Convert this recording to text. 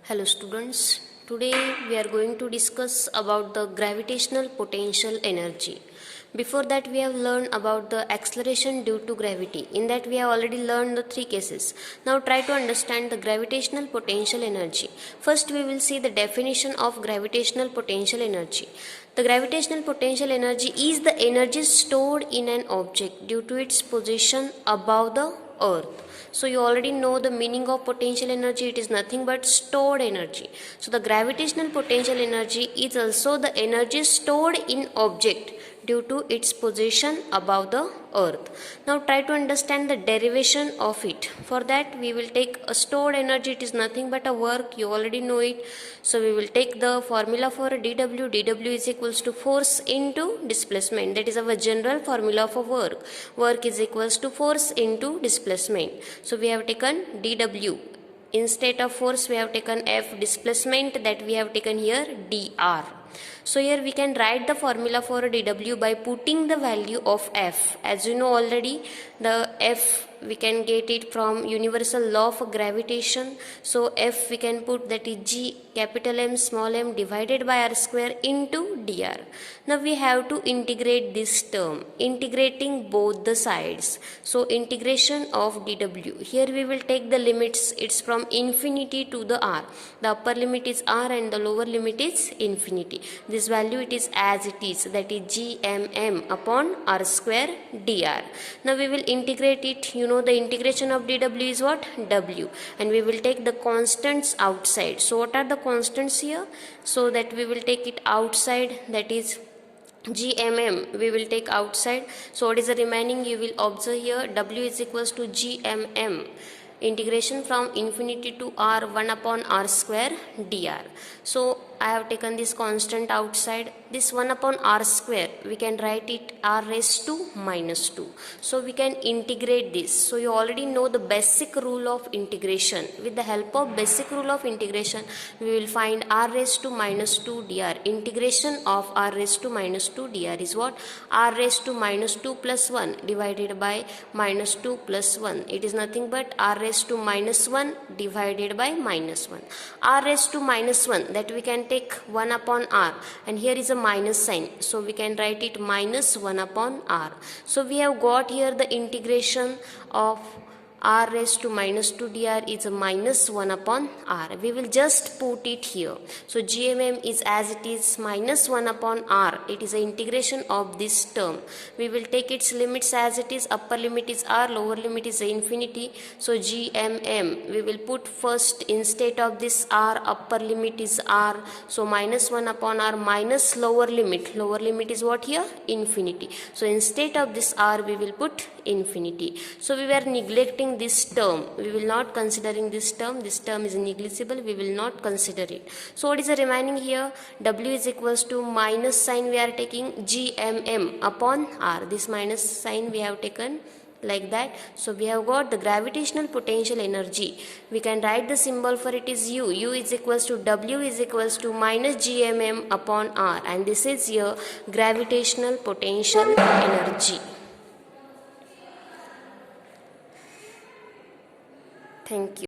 Hello students, today we are going to discuss about the gravitational potential energy. Before that we have learned about the acceleration due to gravity. In that we have already learned the three cases. Now try to understand the gravitational potential energy. First we will see the definition of gravitational potential energy. The gravitational potential energy is the energy stored in an object due to its position above the earth. So you already know the meaning of potential energy. It is nothing but stored energy. So the gravitational potential energy is also the energy stored in object due to its position above the earth. Now try to understand the derivation of it. For that we will take a stored energy. It is nothing but a work. You already know it. So we will take the formula for a dW. dW is equals to force into displacement. That is our general formula for work. Work is equals to force into displacement. So we have taken dW. Instead of force we have taken F, displacement that we have taken here dr. So here we can write the formula for a dW by putting the value of F. As you know already, the F we can get it from universal law of gravitation. So F we can put, that is G capital M small m divided by r square into dr. Now we have to integrate this term, integrating both the sides. So integration of dW. Here we will take the limits. It's from infinity to the r. The upper limit is r and the lower limit is infinity. This value it is as it is, that is gmm upon r square dr. Now we will integrate it. You know the integration of dW is what? W. And we will take the constants outside. So what are the constants here? So that we will take it outside, that is gmm we will take outside. So what is the remaining? You will observe here W is equals to gmm, integration from infinity to r 1 upon r square dr. So I have taken this constant outside. This 1 upon r square we can write it r raised to minus 2. So we can integrate this. So you already know the basic rule of integration. With the help of basic rule of integration we will find r raised to minus 2 dr. Integration of r raised to minus 2 dr is what? R raised to minus 2 plus 1 divided by minus 2 plus 1. It is nothing but r raised to minus 1 divided by minus 1. R raised to minus 1, that we can take 1 upon r, and here is a minus sign, so we can write it minus 1 upon r. So we have got here the integration of r raised to minus 2 dr is a minus 1 upon r. We will just put it here. So gmm is as it is, minus 1 upon r. It is an integration of this term. We will take its limits as it is. Upper limit is r, lower limit is infinity. So gmm we will put first, instead of this r, upper limit is r. So minus 1 upon r minus lower limit. Lower limit is what here? Infinity. So instead of this r we will put infinity. So we were neglecting this term. We will not considering this term. This term is negligible. We will not consider it. So what is the remaining here? W is equals to minus sign we are taking gmm upon r. This minus sign we have taken like that. So we have got the gravitational potential energy. We can write the symbol for it is U. U is equals to W is equals to minus gmm upon r, and this is your gravitational potential energy. Thank you.